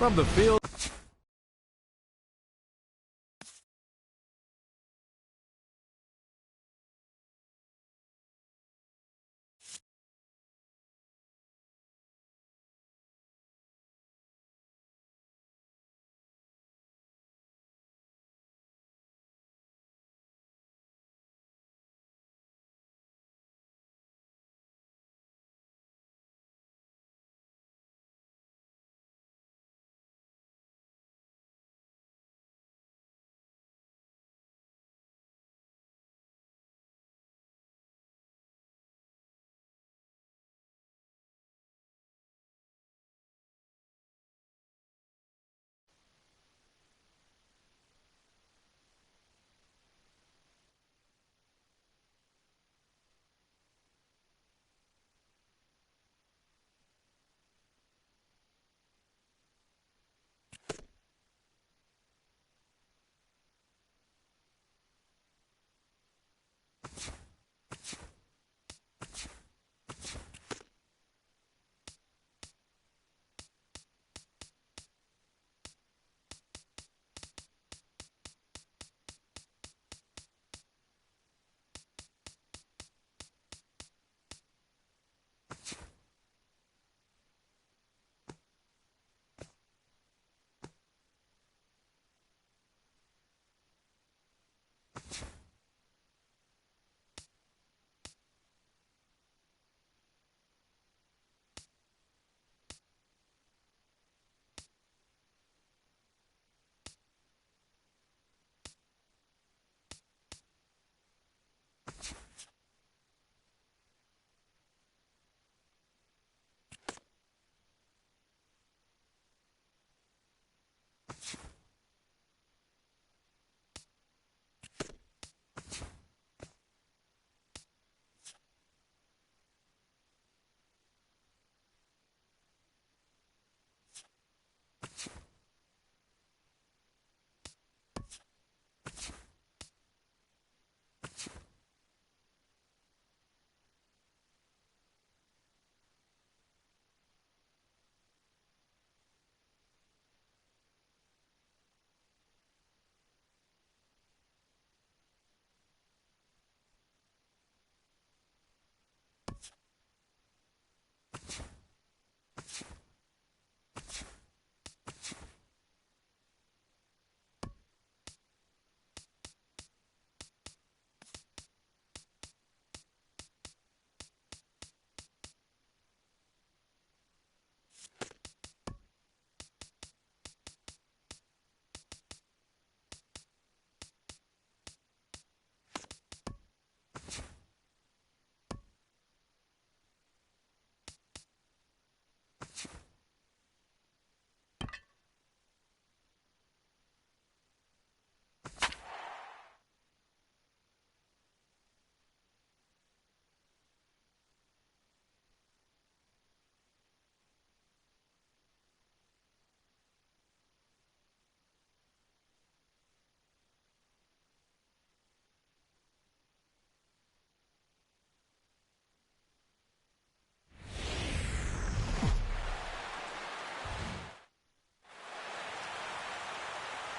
From the field.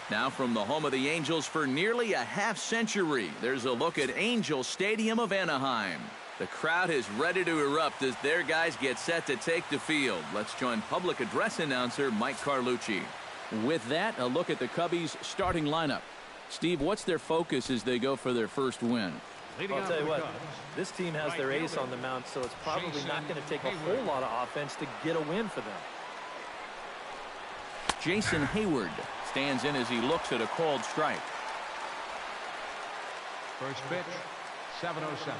Now from the home of the Angels for nearly a half-century, there's a look at Angel Stadium of Anaheim. The crowd is ready to erupt as their guys get set to take the field. Let's join public address announcer Mike Carlucci. With that, a look at the Cubbies' starting lineup. Steve, what's their focus as they go for their first win? I'll tell you what, this team has their ace on the mound, so it's probably not going to take a whole lot of offense to get a win for them. Jason Hayward stands in as he looks at a called strike. First pitch, 7:07.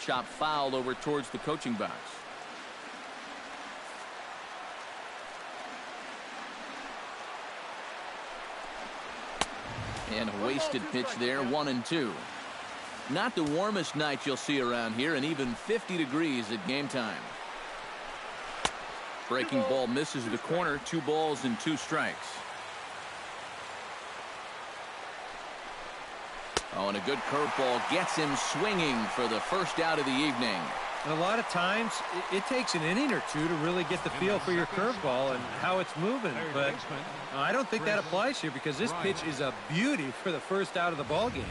Chop foul over towards the coaching box. And a wasted pitch there, 1-2. Not the warmest night you'll see around here, and even 50 degrees at game time. Breaking ball misses the corner, 2 balls and 2 strikes. Oh, and a good curveball gets him swinging for the first out of the evening. And a lot of times, it takes an inning or two to really get the feel for your curveball and how it's moving. But I don't think that applies here because this pitch is a beauty for the first out of the ball game.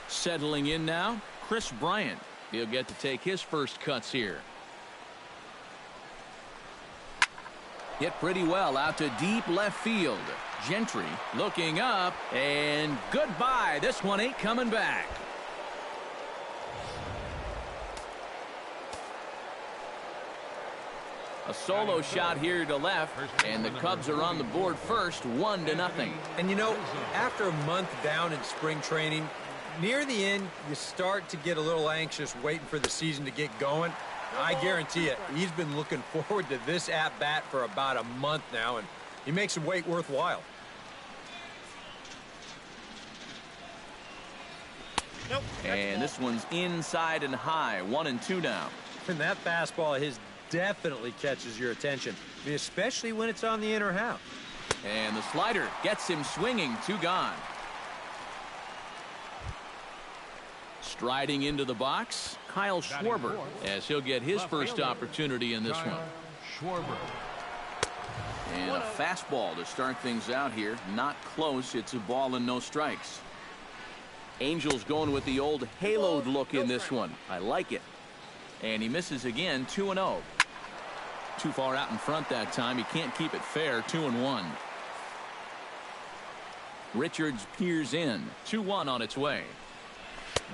Settling in now, Kris Bryant. He'll get to take his first cuts here. Hit pretty well out to deep left field. Gentry looking up, and goodbye. This one ain't coming back. A solo shot here to left, and the Cubs are on the board first, 1-0. And you know, after a month down in spring training, near the end, you start to get a little anxious waiting for the season to get going. I guarantee it, he's been looking forward to this at-bat for about a month now, and he makes the wait worthwhile. And this one's inside and high, 1-2 now. And that fastball of his definitely catches your attention, I mean, especially when it's on the inner half. And the slider gets him swinging, 2 gone. Striding into the box, Kyle Schwarber, as he'll get his first opportunity in this one. Schwarber. And a fastball to start things out here. Not close. It's a ball and no strikes. Angels going with the old haloed look in this one. I like it. And he misses again, 2-0. Too far out in front that time. He can't keep it fair, 2-1. Richards peers in, 2-1 on its way.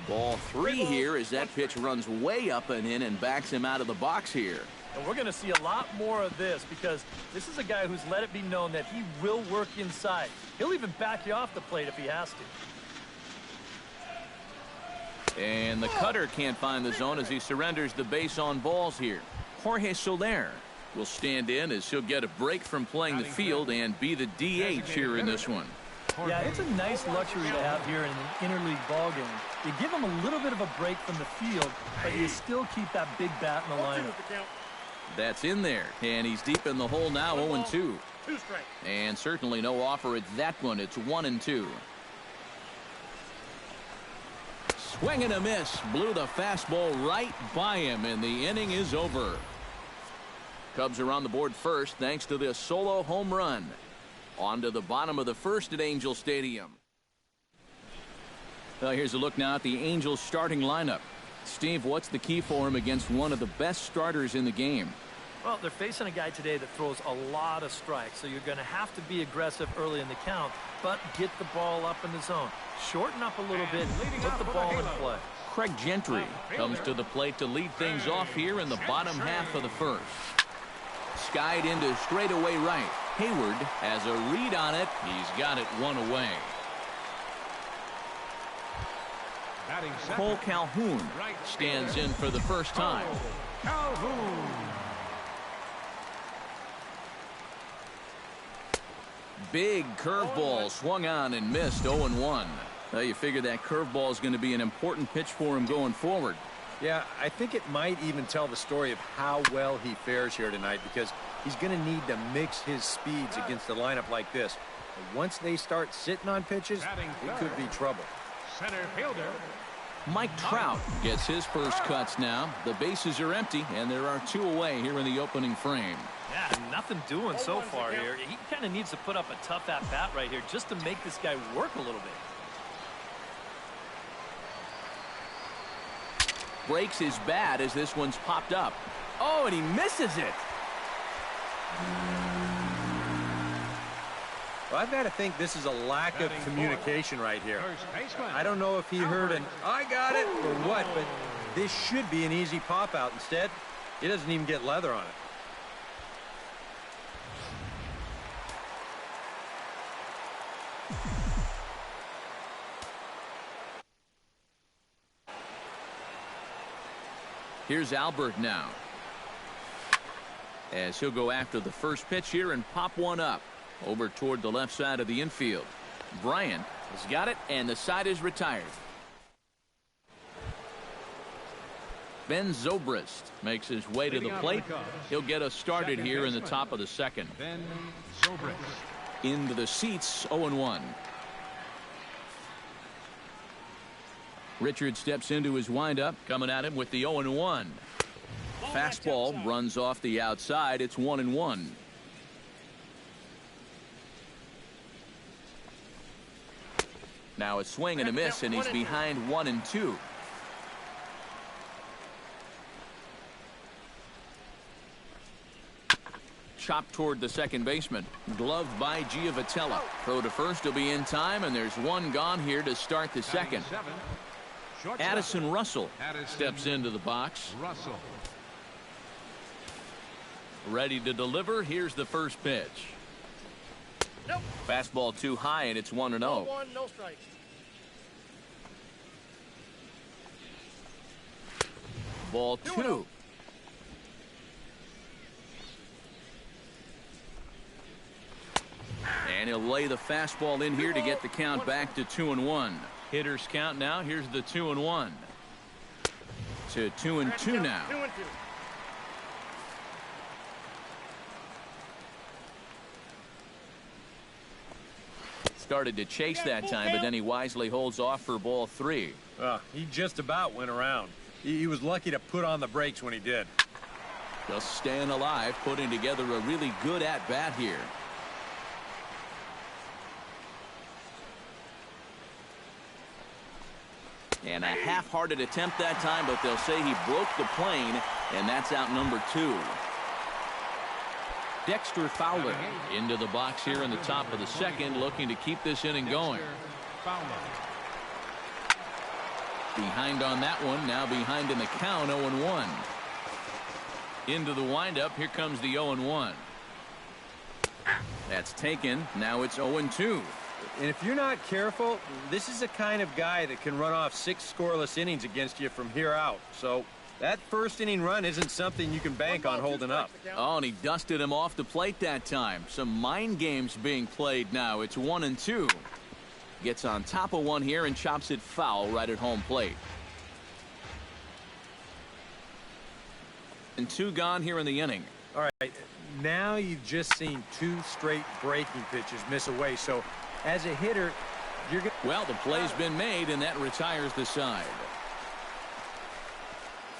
Ball 3 here as that pitch runs way up and in and backs him out of the box here. And we're going to see a lot more of this because this is a guy who's let it be known that he will work inside. He'll even back you off the plate if he has to. And the cutter can't find the zone as he surrenders the base on balls here. Jorge Soler will stand in as he'll get a break from playing the field and be the DH here in this one. Yeah, it's a nice luxury to have here in an interleague ball game. You give him a little bit of a break from the field, but you still keep that big bat in the lineup. That's in there, and he's deep in the hole now, 0-2. And certainly no offer at that one. It's 1-2. Swing and a miss. Blew the fastball right by him, and the inning is over. Cubs are on the board first thanks to this solo home run. On to the bottom of the first at Angel Stadium. Here's a look now at the Angels starting lineup. Steve, what's the key for him against one of the best starters in the game? Well, they're facing a guy today that throws a lot of strikes, so you're going to have to be aggressive early in the count, but get the ball up in the zone. Shorten up a little bit, put the ball in play. Craig Gentry comes to the plate to lead things off here in the bottom half of the first. Skied into straightaway right. Hayward has a read on it. He's got it one away. Cole Calhoun stands in for the first time. Calhoun. Big curveball swung on and missed, 0-1. Well, you figure that curveball is going to be an important pitch for him going forward. Yeah, I think it might even tell the story of how well he fares here tonight because he's going to need to mix his speeds against a lineup like this. And once they start sitting on pitches, it could be trouble. Center fielder. Mike Trout gets his first cuts now. The bases are empty, and there are 2 away here in the opening frame. Yeah, nothing doing so far here. He kind of needs to put up a tough at-bat right here just to make this guy work a little bit. Breaks his bat as this one's popped up. Oh, and he misses it. Well, I've got to think this is a lack of communication right here. First baseman. I don't know if he heard an "I got it" or what, but this should be an easy pop out. Instead, he doesn't even get leather on it. Here's Albert now, as he'll go after the first pitch here and pop one up over toward the left side of the infield. Bryant has got it, and the side is retired. Ben Zobrist makes his way to the plate. He'll get us started here in the top of the second. Ben Zobrist. Into the seats, 0-1. Richard steps into his windup, coming at him with the 0-1. Fastball runs off the outside. It's 1-1. Now a swing and a miss, and he's behind 1-2. Chopped toward the second baseman. Gloved by Giovatella. Throw to first will be in time, and there's one gone here to start the second. Addison Russell steps into the box. Russell. Ready to deliver. Here's the first pitch. Nope. Fastball too high, and it's 1-0. No strikes. Ball 2. And he'll lay the fastball in here to get the count back to 2-1. Hitters count now. Here's the 2-1. To 2-2 now. 2-2. Started to chase that time, but then he wisely holds off for ball 3. He just about went around. He was lucky to put on the brakes when he did. Just staying alive, putting together a really good at-bat here. And a half-hearted attempt that time, but they'll say he broke the plane, and that's out number 2. Dexter Fowler into the box here in the top of the second, looking to keep this inning going. Behind on that one, now behind in the count, 0-1. Into the windup, here comes the 0-1. That's taken, now it's 0-2. And if you're not careful, this is the kind of guy that can run off 6 scoreless innings against you from here out. So that first inning run isn't something you can bank on holding up. Oh, and he dusted him off the plate that time. Some mind games being played now. It's 1-2. Gets on top of one here and chops it foul right at home plate. And 2 gone here in the inning. All right, now you've just seen 2 straight breaking pitches miss away. So as a hitter, you're going to... Well, the play's been made, and that retires the side.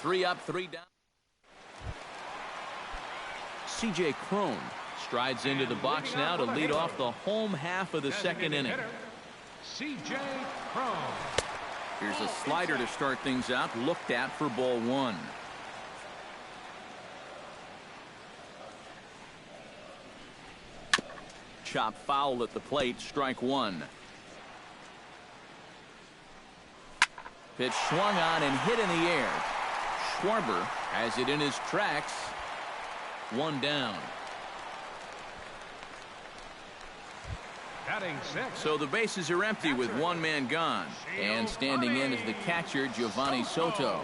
3 up, 3 down. C.J. Cron strides into the box now to lead off the home half of the second inning. C.J. Cron. Here's a slider to start things out, looked at for ball 1. Chop foul at the plate, strike 1. Pitch swung on and hit in the air. Schwarber has it in his tracks. 1 down. Batting 6. So the bases are empty with 1 man gone. And standing in is the catcher, Giovanni Soto.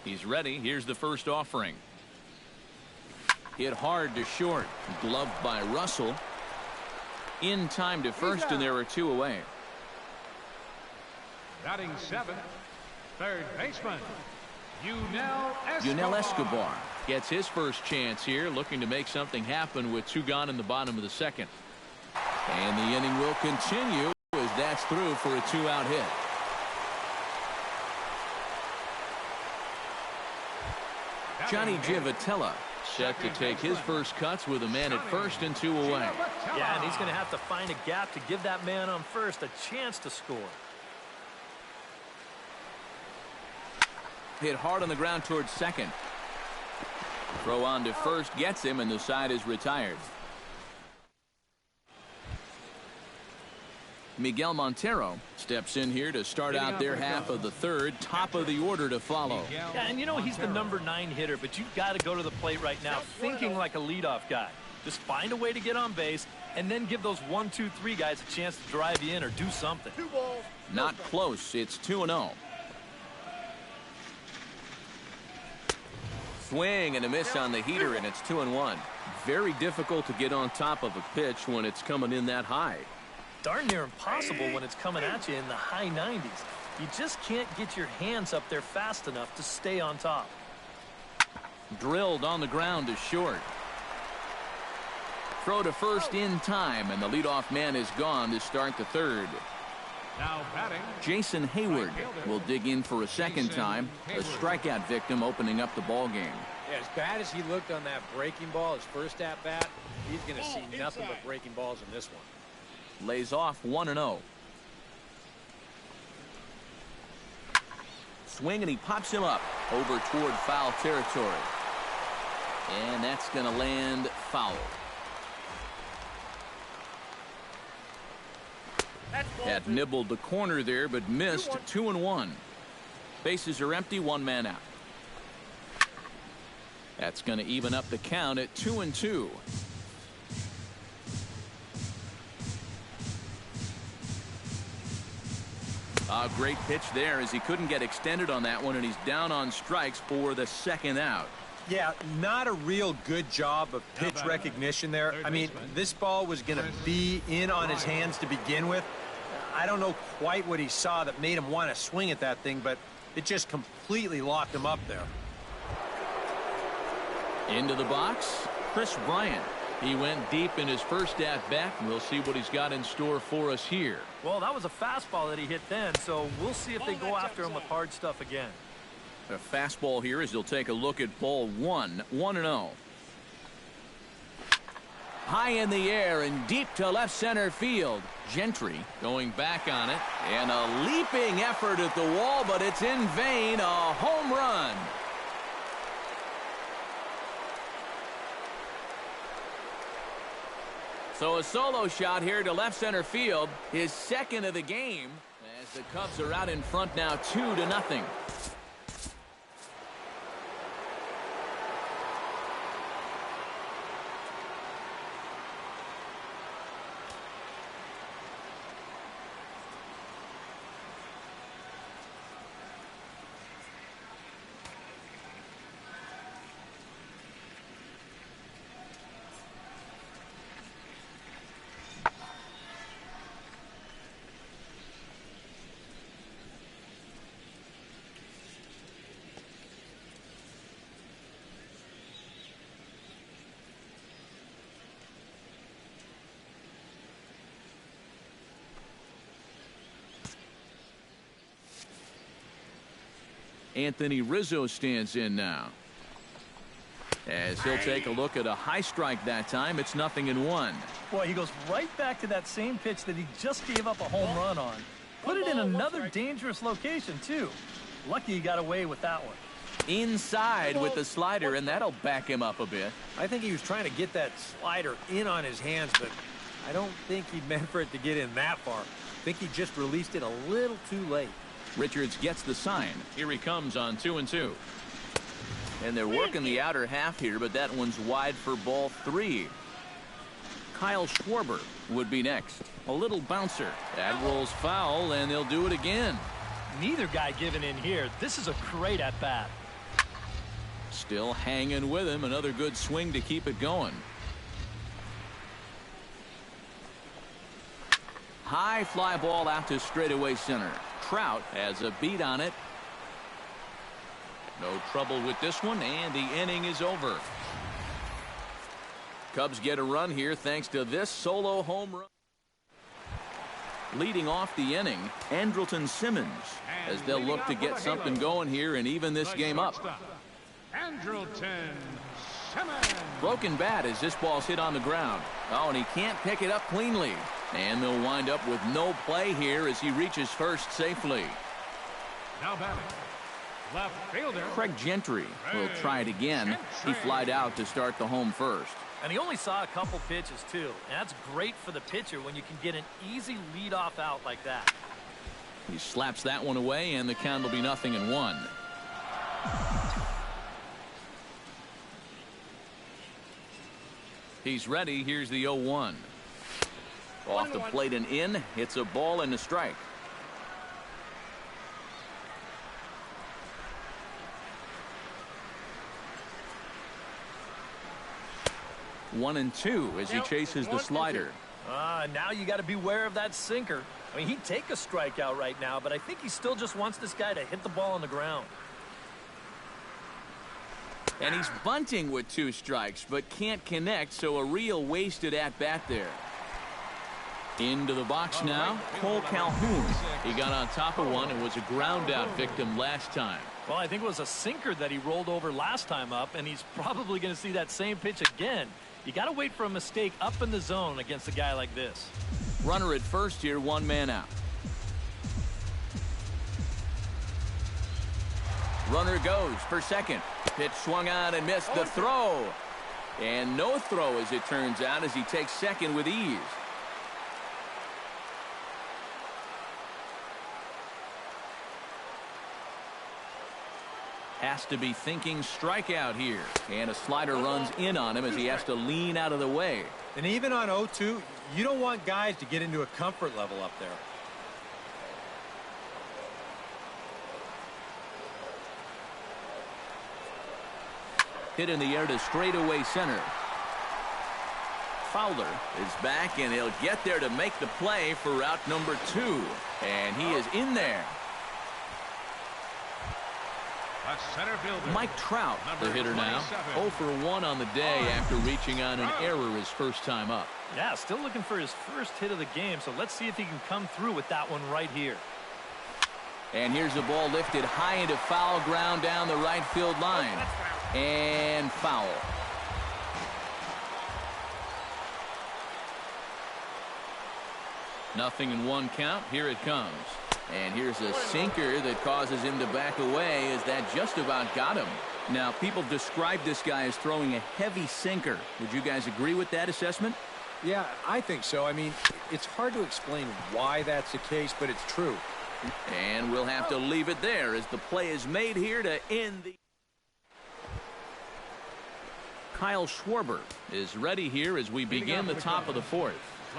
He's ready. Here's the first offering. Hit hard to short. Gloved by Russell. In time to first, and there are 2 away. Batting 7. Third baseman, Yunel Escobar gets his first chance here, looking to make something happen with 2 gone in the bottom of the second. And the inning will continue as that's through for a 2-out hit. Johnny Giovatella set to take his first cuts with a man at first and 2 away. Yeah, and he's going to have to find a gap to give that man on first a chance to score. Hit hard on the ground towards second. Throw on to first gets him, and the side is retired. Miguel Montero steps in here to start out their half of the third. Top of the order to follow. Yeah, and you know he's the number 9 hitter, but you've got to go to the plate right now thinking like a leadoff guy. Just find a way to get on base and then give those 1, 2, 3 guys a chance to drive you in or do something. Not close. It's 2-0. Swing and a miss on the heater, and it's 2-1. Very difficult to get on top of a pitch when it's coming in that high. Darn near impossible when it's coming at you in the high 90s. You just can't get your hands up there fast enough to stay on top. Drilled on the ground to short. Throw to first in time, and the leadoff man is gone to start the third. Now batting, Jason Hayward will dig in for a second time. A strikeout victim opening up the ball game. Yeah, as bad as he looked on that breaking ball, his first at-bat, he's going to see nothing but breaking balls in this one. Lays off 1-0. Swing, and he pops him up over toward foul territory. And that's going to land foul. Had nibbled the corner there, but missed. 2-1. Bases are empty, one man out. That's going to even up the count at 2-2. A great pitch there as he couldn't get extended on that one, and he's down on strikes for the second out. Yeah, not a real good job of pitch recognition there. I mean, this ball was going to be in on his hands to begin with. I don't know quite what he saw that made him want to swing at that thing, but it just completely locked him up there. Into the box, Chris Bryant. He went deep in his first at-bat, and we'll see what he's got in store for us here. Well, that was a fastball that he hit then, so we'll see if they go after him with hard stuff again. A fastball here as he'll take a look at ball 1, 1-0. High in the air and deep to left center field. Gentry going back on it, and a leaping effort at the wall, but it's in vain. A home run. So a solo shot here to left center field, his second of the game, as the Cubs are out in front now 2-0. Anthony Rizzo stands in now. As he'll take a look at a high strike that time, it's 0-1. Boy, he goes right back to that same pitch that he just gave up a home run on. Put it in another dangerous location, too. Lucky he got away with that one. Inside with the slider, and that'll back him up a bit. I think he was trying to get that slider in on his hands, but I don't think he meant for it to get in that far. I think he just released it a little too late. Richards gets the sign. Here he comes on 2-2. And they're working the outer half here, but that one's wide for ball 3. Kyle Schwarber would be next. A little bouncer. That rolls foul, and they'll do it again. Neither guy giving in here. This is a great at-bat. Still hanging with him. Another good swing to keep it going. High fly ball out to straightaway center. Trout has a beat on it. No trouble with this one, and the inning is over. Cubs get a run here thanks to this solo home run. Leading off the inning, Andrelton Simmons, as they'll look to get something going here and even this game up. Andrelton Simmons. Broken bat as this ball's hit on the ground. Oh, and he can't pick it up cleanly. And they'll wind up with no play here as he reaches first safely. Now batting, left fielder Craig Gentry will try it again. He flied out to start the home first. And he only saw a couple pitches, too. And that's great for the pitcher when you can get an easy leadoff out like that. He slaps that one away, and the count will be 0-1. He's ready. Here's the 0-1. Off the plate and in. It's a ball and a strike. One and two as he chases the slider. Now you got to beware of that sinker. I mean, he'd take a strikeout right now, but I think he still just wants this guy to hit the ball on the ground. And he's bunting with 2 strikes, but can't connect, so a real wasted at-bat there. Into the box now, Cole Calhoun. He got on top of one and was a ground out victim last time. Well, I think it was a sinker that he rolled over last time up, and he's probably going to see that same pitch again. You got to wait for a mistake up in the zone against a guy like this. Runner at first here, one man out. Runner goes for second. Pitch swung on and missed. The throw. And no throw, as it turns out, as he takes second with ease. Has to be thinking strikeout here. And a slider runs in on him as he has to lean out of the way. And even on 0-2, you don't want guys to get into a comfort level up there. Hit in the air to straightaway center. Fowler is back, and he'll get there to make the play for route number 2. And he is in there. Center fielder, Mike Trout, the hitter now. 0 for 1 on the day after reaching on an error his first time up. Yeah, still looking for his first hit of the game, so let's see if he can come through with that one right here. And here's a ball lifted high into foul ground down the right field line. And foul. Nothing in one count. Here it comes. And here's a sinker that causes him to back away, as that just about got him. Now, people describe this guy as throwing a heavy sinker. Would you guys agree with that assessment? Yeah, I think so. I mean, it's hard to explain why that's the case, but it's true. And we'll have to leave it there as the play is made here to end the... Kyle Schwarber is ready here as we begin the top of the 4th.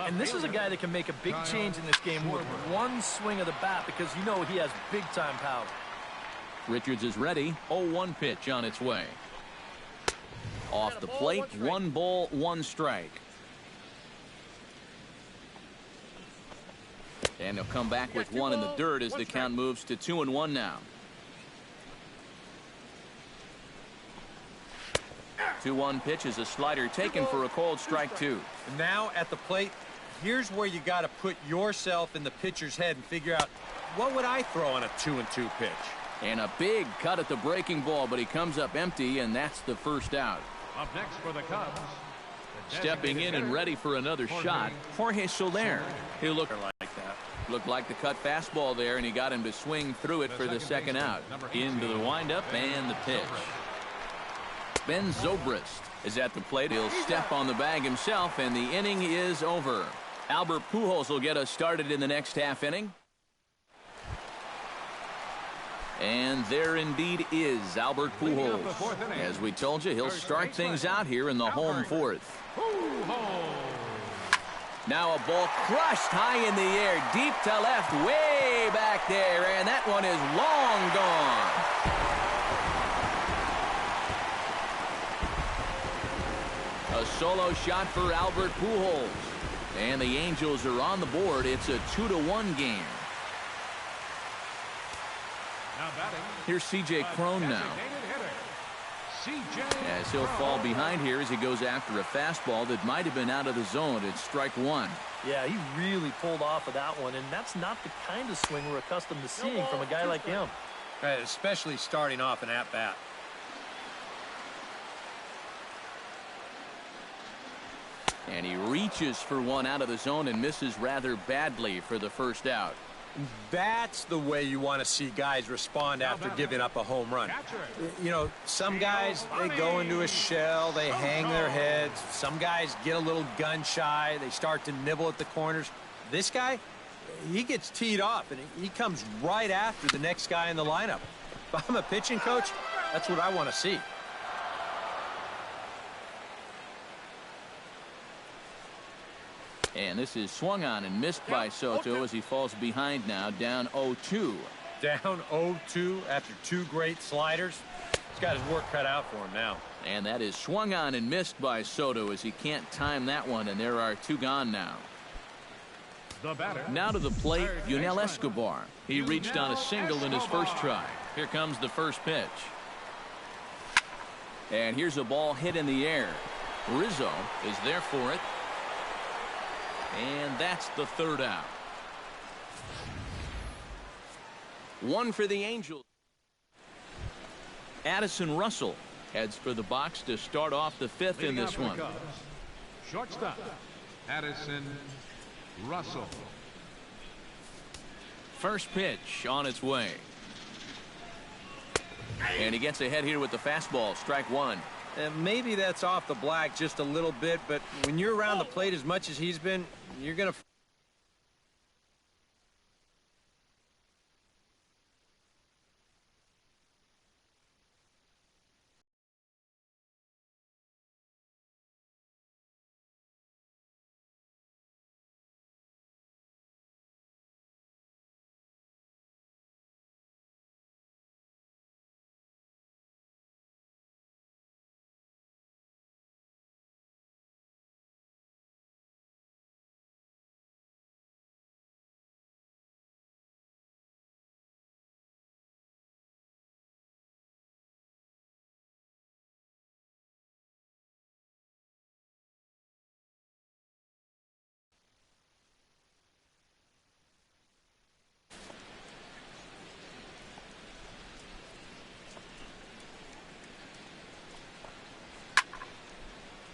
And this is a guy that can make a big change in this game with one swing of the bat, because you know he has big-time power. Richards is ready. 0-1 pitch on its way. Off the plate, 1 ball, 1 strike. And he'll come back with 1 in the dirt as the count moves to 2-1 now. 2-1 pitch is a slider taken for a called strike 2. And now at the plate, here's where you got to put yourself in the pitcher's head and figure out, what would I throw on a 2-2 pitch? And a big cut at the breaking ball, but he comes up empty, and that's the first out. Up next for the Cubs. Stepping in and ready for another shot, Jorge Soler. He'll look like that. Looked like the cut fastball there, and he got him to swing through it for the second out. Into the windup and the pitch. Ben Zobrist is at the plate. He'll step on the bag himself, and the inning is over. Albert Pujols will get us started in the next half inning. And there indeed is Albert Pujols. As we told you, he'll start things out here in the home 4th. Now a ball crushed high in the air, deep to left, way back there, and that one is long gone. A solo shot for Albert Pujols. And the Angels are on the board. It's a 2-1 game. Here's C.J. Cron now. As he'll fall behind here as he goes after a fastball that might have been out of the zone. It's strike 1. Yeah, he really pulled off of that one, and that's not the kind of swing we're accustomed to seeing from a guy like him. Right, especially starting off an at-bat. And he reaches for one out of the zone and misses rather badly for the first out. That's the way you want to see guys respond after giving up a home run. You know, some guys, they go into a shell, they hang their heads. Some guys get a little gun shy, they start to nibble at the corners. This guy, he gets teed off, and he comes right after the next guy in the lineup. If I'm a pitching coach, that's what I want to see. And this is swung on and missed by Soto as he falls behind now, down 0-2. Down 0-2 after 2 great sliders. He's got his work cut out for him now. And that is swung on and missed by Soto as he can't time that one, and there are 2 gone now. Now to the plate, Yunel Escobar. He reached on a single in his first try. Here comes the first pitch. And here's a ball hit in the air. Rizzo is there for it. And that's the third out. One for the Angels. Addison Russell heads for the box to start off the fifth in this one. Shortstop, Addison Russell. First pitch on its way. And he gets ahead here with the fastball. Strike one. Maybe that's off the black just a little bit, but when you're around the plate as much as he's been, you're going to...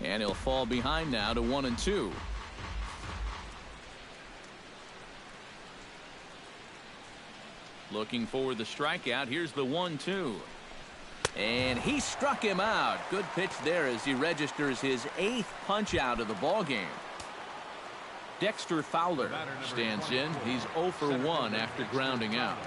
And he'll fall behind now to 1-2. Looking for the strikeout. Here's the 1-2. And he struck him out. Good pitch there as he registers his 8th punch out of the ball game. Dexter Fowler stands in. He's 0 for 1 after grounding out.